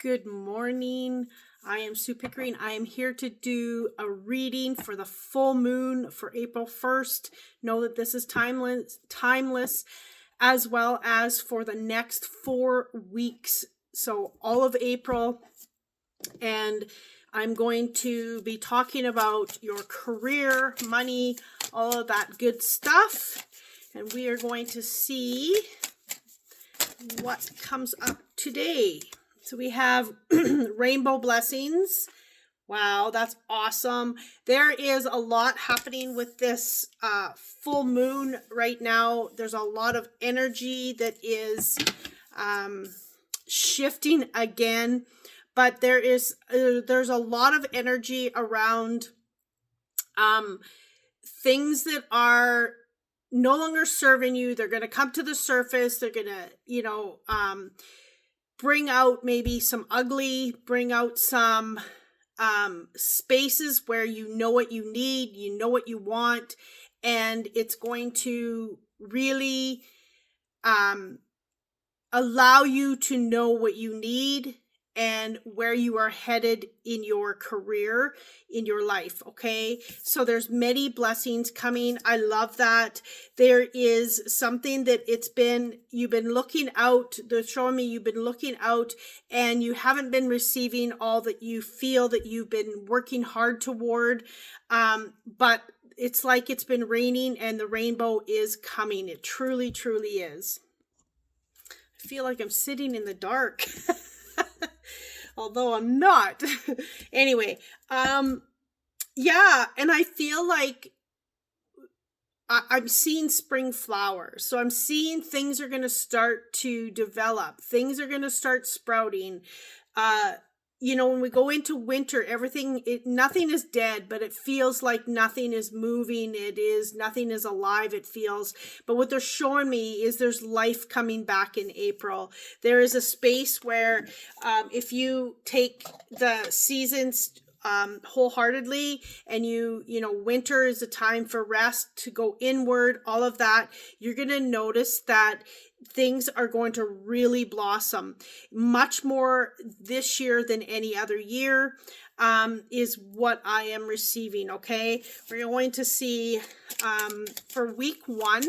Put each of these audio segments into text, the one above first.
Good morning. I am Sue Pickering. I am here to do a reading for the full moon for April 1st. Know that this is timeless, as well as for the next 4 weeks. So all of April. And I'm going to be talking about your career, money, all of that good stuff. And we are going to see what comes up today. So we have rainbow blessings. Wow, that's awesome. There is a lot happening with this full moon right now. There's a lot of energy that is shifting again, but there's a lot of energy around things that are no longer serving you. They're going to come to the surface. They're going to, bring out maybe some ugly, bring out some spaces where you know what you need, you know what you want, and it's going to really allow you to know what you need and where you are headed in your career, in your life, okay? So there's many blessings coming. I love that. There is something that you've been looking out, they're showing me you've been looking out and you haven't been receiving all that you feel that you've been working hard toward, but it's like it's been raining and the rainbow is coming. It truly, truly is. I feel like I'm sitting in the dark. Although I'm not. Anyway, yeah, and I feel like I'm seeing spring flowers. So I'm seeing things are going to start to develop. Things are going to start sprouting. When we go into winter, nothing is dead, but it feels like nothing is moving. Nothing is alive, it feels. But what they're showing me is there's life coming back in April. There is a space where if you take the seasons wholeheartedly and winter is a time for rest, to go inward, all of that, you're going to notice that things are going to really blossom much more this year than any other year, is what I am receiving. Okay, we're going to see for week 1,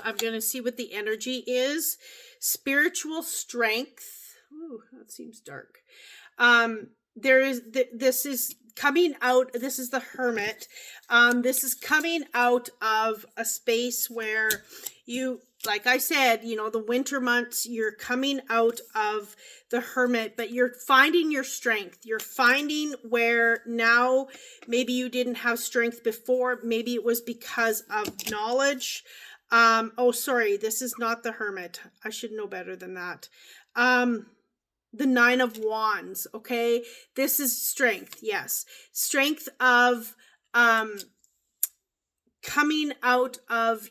I'm going to see what the energy is. Spiritual strength. Ooh, that seems dark. This is coming out. This is the Hermit. This is coming out of a space where you, like I said, the winter months, you're coming out of the Hermit, but you're finding your strength. You're finding where now maybe you didn't have strength before. Maybe it was because of knowledge. Oh, sorry, this is not the Hermit. I should know better than that. The 9 of Wands, okay? This is strength, yes. Strength of coming out of,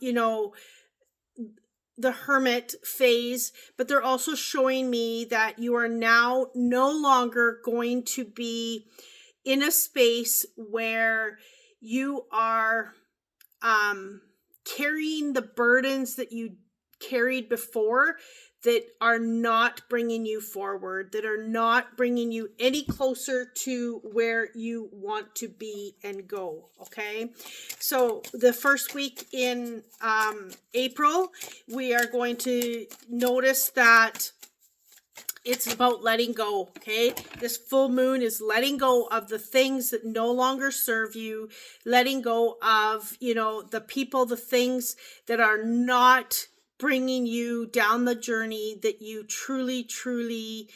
the Hermit phase, but they're also showing me that you are now no longer going to be in a space where you are carrying the burdens that you carried before, that are not bringing you forward, that are not bringing you any closer to where you want to be and go, okay? So the first week in April, we are going to notice that it's about letting go, okay? This full moon is letting go of the things that no longer serve you, letting go of, the people, the things that are not bringing you down the journey that you truly, truly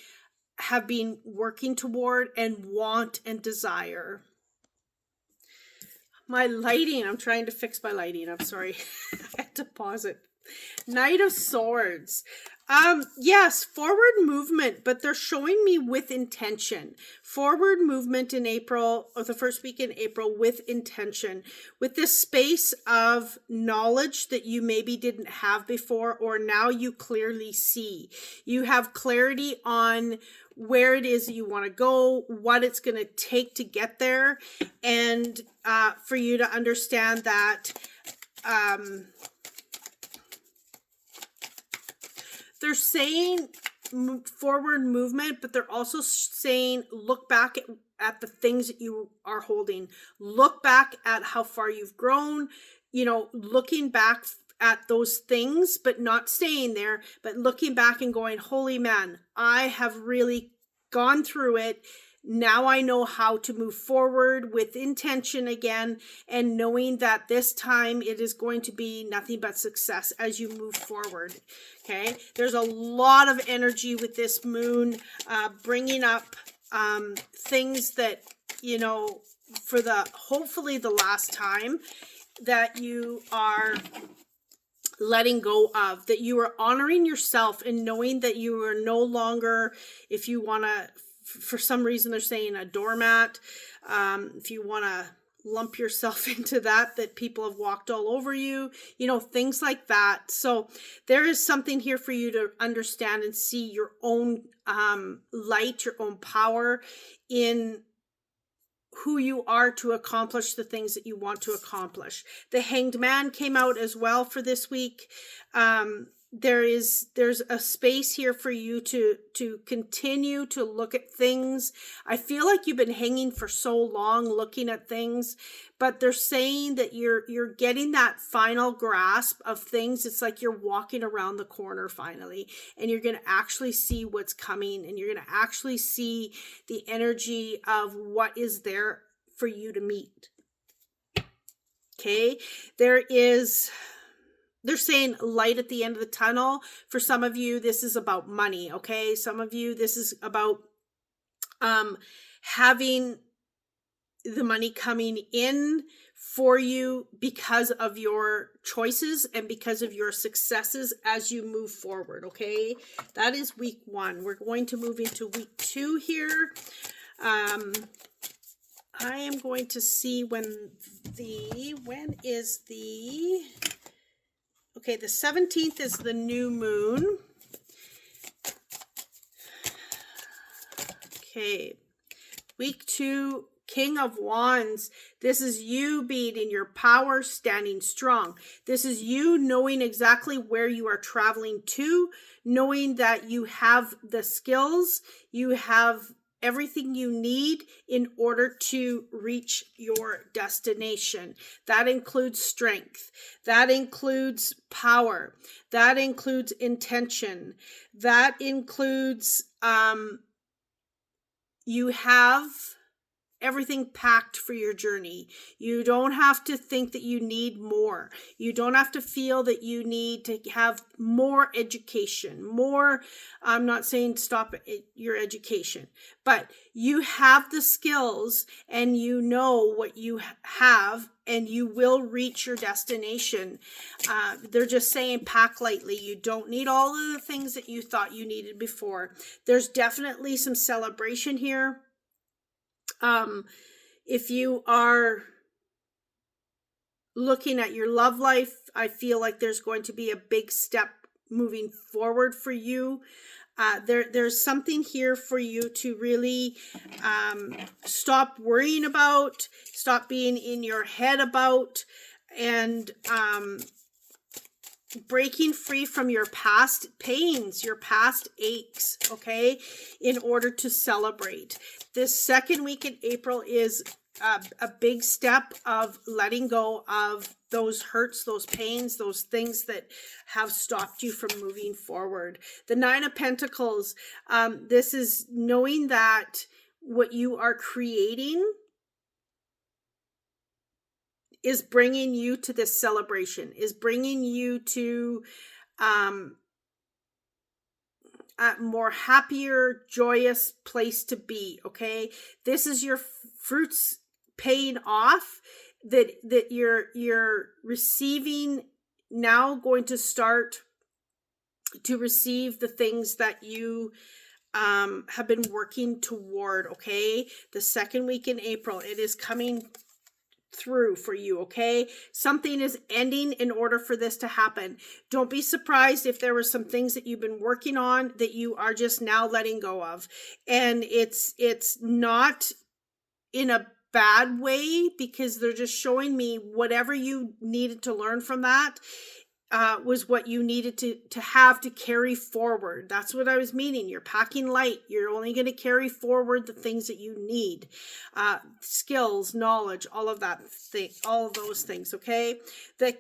have been working toward and want and desire. My lighting, I'm trying to fix my lighting. I'm sorry. I had to pause it. Knight of Swords. Yes, forward movement, but they're showing me with intention. Forward movement in April, or the first week in April, with intention, with this space of knowledge that you maybe didn't have before, or now you clearly see. You have clarity on where it is that you want to go, what it's going to take to get there, and for you to understand that they're saying forward movement, but they're also saying look back at the things that you are holding. Look back at how far you've grown, looking back at those things, but not staying there, but looking back and going, holy man, I have really gone through it. Now I know how to move forward with intention again, and knowing that this time it is going to be nothing but success as you move forward. Okay. There's a lot of energy with this moon, bringing up things that, for hopefully the last time that you are letting go of, that you are honoring yourself and knowing that you are no longer, if you want to, for some reason they're saying a doormat, if you want to lump yourself into that people have walked all over you, things like that. So there is something here for you to understand and see your own light, your own power in who you are to accomplish the things that you want to accomplish. The Hanged Man came out as well for this week. There's a space here for you to continue to look at things. I feel like you've been hanging for so long looking at things, but they're saying that you're getting that final grasp of things. It's like you're walking around the corner finally, and you're going to actually see what's coming, and you're going to actually see the energy of what is there for you to meet. Okay, they're saying light at the end of the tunnel. For some of you, this is about money, okay? Some of you, this is about having the money coming in for you because of your choices and because of your successes as you move forward, okay? That is week 1. We're going to move into week 2 here. I am going to see okay, the 17th is the new moon. Okay, week 2, King of Wands. This is you being in your power, standing strong. This is you knowing exactly where you are traveling to, knowing that you have the skills, you have everything you need in order to reach your destination. That includes strength. That includes power. That includes intention. That includes you have everything packed for your journey. You don't have to think that you need more. You don't have to feel that you need to have more education, more. I'm not saying stop your education, but you have the skills and you know what you have, and you will reach your destination. They're just saying pack lightly. You don't need all of the things that you thought you needed before. There's definitely some celebration here. If you are looking at your love life, I feel like there's going to be a big step moving forward for you. There's something here for you to really stop worrying about, stop being in your head about, and breaking free from your past pains, your past aches, okay, in order to celebrate. This second week in April is a big step of letting go of those hurts, those pains, those things that have stopped you from moving forward. The 9 of Pentacles, this is knowing that what you are creating is bringing you to this celebration, is bringing you to a more happier, joyous place to be, okay? This is your fruits paying off, that you're receiving now, going to start to receive the things that you have been working toward, okay? The second week in April, it is coming through for you, okay? Something is ending in order for this to happen. Don't be surprised if there were some things that you've been working on that you are just now letting go of. And it's not in a bad way, because they're just showing me whatever you needed to learn from that. was what you needed to have to carry forward. That's what I was meaning. You're packing light. You're only going to carry forward the things that you need, skills, knowledge, all of that thing, all of those things. Okay. The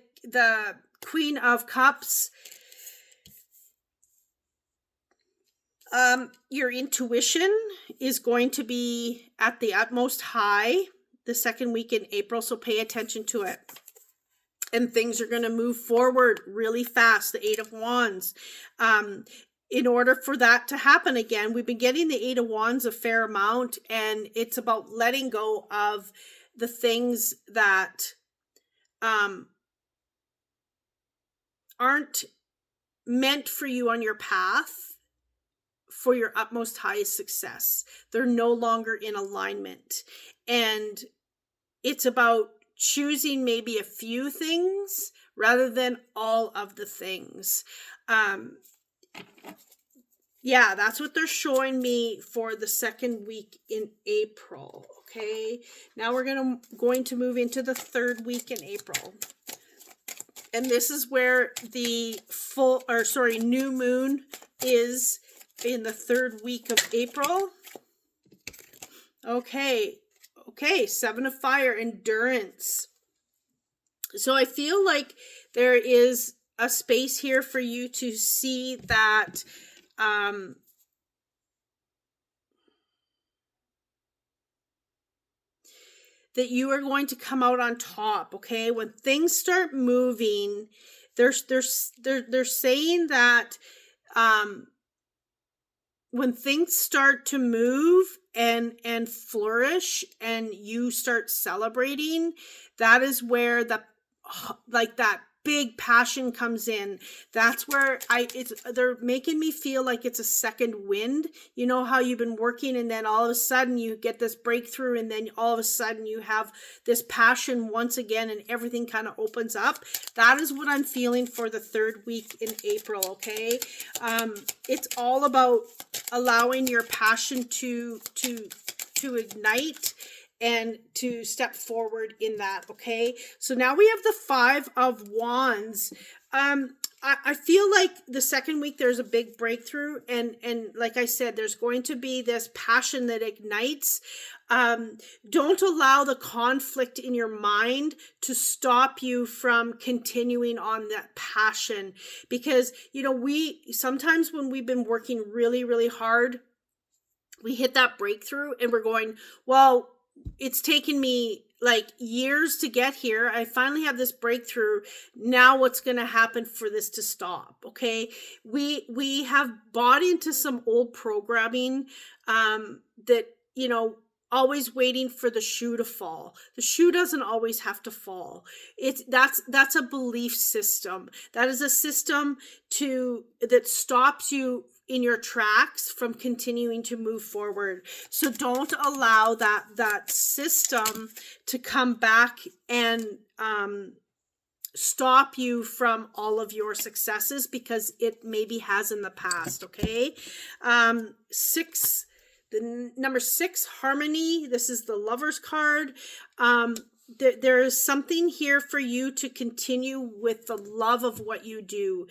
Queen of Cups, your intuition is going to be at the utmost high the second week in April. So pay attention to it. And things are going to move forward really fast. The Eight of Wands. In order for that to happen again, we've been getting the Eight of Wands a fair amount, and it's about letting go of the things that aren't meant for you on your path for your utmost highest success. They're no longer in alignment. And it's about choosing maybe a few things rather than all of the things. Yeah, that's what they're showing me for the second week in April. Okay, now we're going to move into the third week in April. And this is where the new moon is in the third week of April. Okay, Seven of Fire, endurance. So I feel like there is a space here for you to see that that you are going to come out on top. Okay, when things start moving, they're saying that when things start to move and flourish and you start celebrating, that is where that big passion comes in. That's where they're making me feel like it's a second wind. You know how you've been working and then all of a sudden you get this breakthrough, and then all of a sudden you have this passion once again and everything kind of opens up. That is what I'm feeling for the third week in April. Okay. It's all about allowing your passion to ignite and to step forward in that. Okay, so now we have the Five of Wands. I feel like the second week there's a big breakthrough, and like I said, there's going to be this passion that ignites. Don't allow the conflict in your mind to stop you from continuing on that passion, because we sometimes, when we've been working really, really hard, we hit that breakthrough and we're going, well, it's taken me like years to get here. I finally have this breakthrough. Now what's going to happen for this to stop? Okay. We have bought into some old programming, that, always waiting for the shoe to fall. The shoe doesn't always have to fall. That's a belief system. That is a system that stops you in your tracks from continuing to move forward. So don't allow that system to come back and stop you from all of your successes, because it maybe has in the past. Okay. The number 6, harmony. This is the Lover's card. There is something here for you to continue with the love of what you do.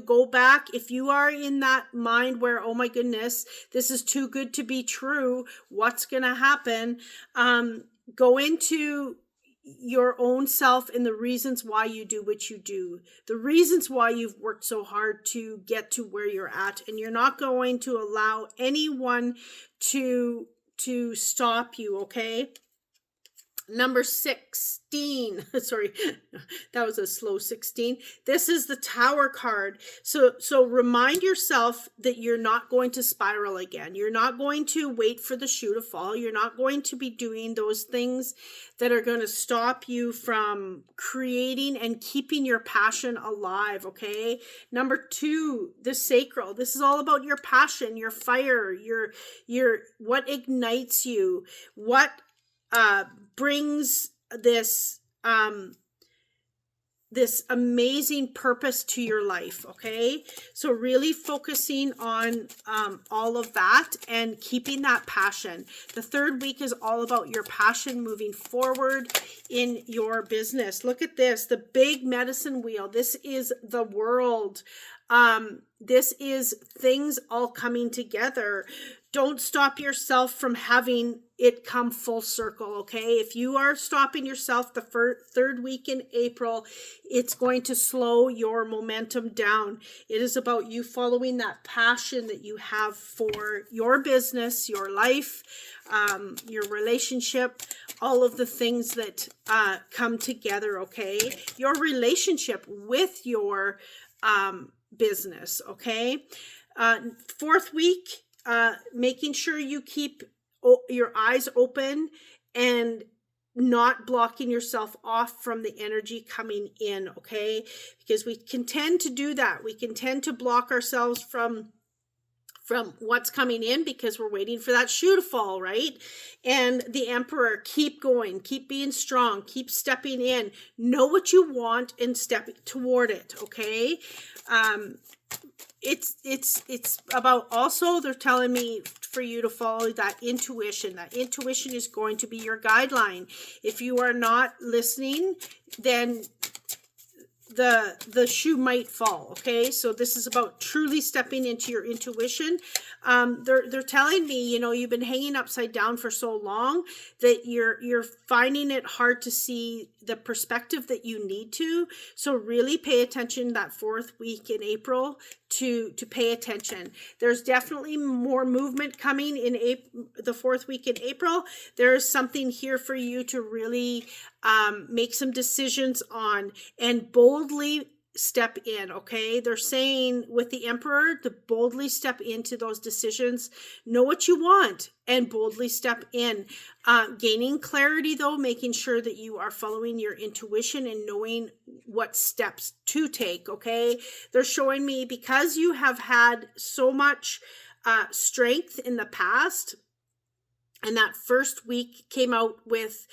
Go back. If you are in that mind where, oh my goodness, this is too good to be true, what's going to happen? Go into your own self and the reasons why you do what you do, the reasons why you've worked so hard to get to where you're at, and you're not going to allow anyone to stop you. Okay. Number 16, sorry, that was a slow 16. This is the Tower card. So remind yourself that you're not going to spiral again. You're not going to wait for the shoe to fall. You're not going to be doing those things that are going to stop you from creating and keeping your passion alive. Okay. Number 2, the sacral. This is all about your passion, your fire, your what ignites you, what brings this this amazing purpose to your life. Okay, so really focusing on all of that and keeping that passion. The third week is all about your passion moving forward in your business. Look at this, the big medicine wheel. This is the world. This is things all coming together. Don't stop yourself from having it come full circle, okay? If you are stopping yourself the third week in April, it's going to slow your momentum down. It is about you following that passion that you have for your business, your life, your relationship, all of the things that come together, okay? Your relationship with your business, okay? Fourth week, making sure you keep your eyes open and not blocking yourself off from the energy coming in, okay? Because we can tend to do that. We can tend to block ourselves from what's coming in because we're waiting for that shoe to fall, right? And the Emperor, keep going, keep being strong, keep stepping in, know what you want and step toward it, okay? It's about, also they're telling me for you to follow that intuition. That intuition is going to be your guideline. If you are not listening, then the shoe might fall, okay? So this is about truly stepping into your intuition. They're telling me, you know, you've been hanging upside down for so long that you're finding it hard to see the perspective that you need to. So really pay attention that fourth week in April to pay attention. There's definitely more movement coming in the fourth week in April. There's something here for you to really make some decisions on and boldly step in, okay? They're saying with the Emperor to boldly step into those decisions, know what you want and boldly step in. Gaining clarity though, making sure that you are following your intuition and knowing what steps to take, okay? They're showing me because you have had so much strength in the past, and that first week came out with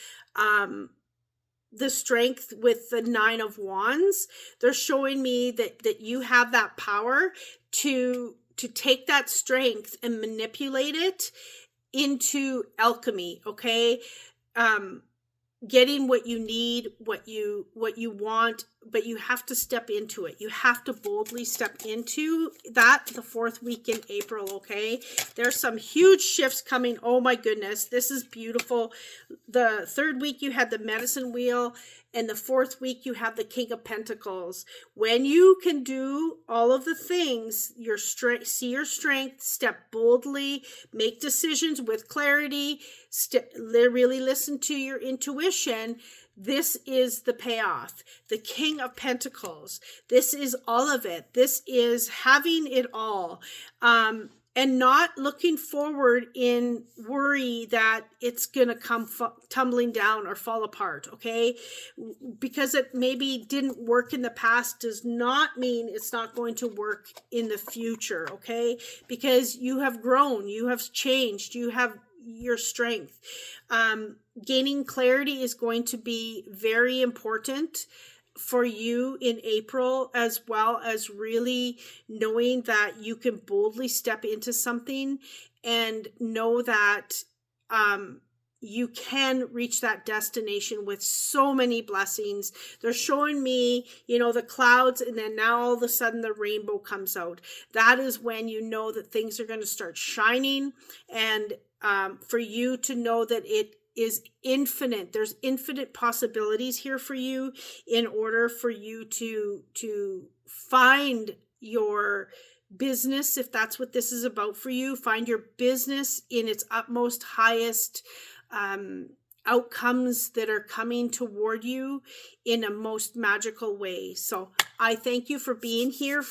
the strength with the 9 of Wands. They're showing me that you have that power to take that strength and manipulate it into alchemy, okay? Getting what you need, what you want, but you have to step into it. You have to boldly step into that the fourth week in April, okay? There's some huge shifts coming. Oh my goodness, this is beautiful. The third week you had the medicine wheel, and the fourth week you have the King of Pentacles. When you can do all of the things, your strength, see your strength, step boldly, make decisions with clarity, really listen to your intuition. This is the payoff. The King of Pentacles. This is all of it. This is having it all. And not looking forward in worry that it's going to come tumbling down or fall apart, okay? Because it maybe didn't work in the past does not mean it's not going to work in the future, okay? Because you have grown, you have changed, you have your strength. Gaining clarity is going to be very important for you in April, as well as really knowing that you can boldly step into something and know that you can reach that destination with so many blessings. They're showing me, you know, the clouds, and then now all of a sudden the rainbow comes out. That is when you know that things are going to start shining, and for you to know that it is infinite. There's infinite possibilities here for you in order for you to find your business, if that's what this is about for you. Find your business in its utmost highest outcomes that are coming toward you in a most magical way. So I thank you for being here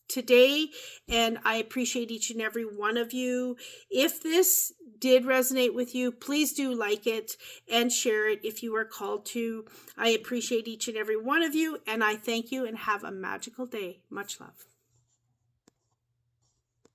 today, and I appreciate each and every one of you. If this did resonate with you, please do like it and share it if you are called to. I appreciate each and every one of you, and I thank you and have a magical day. Much love.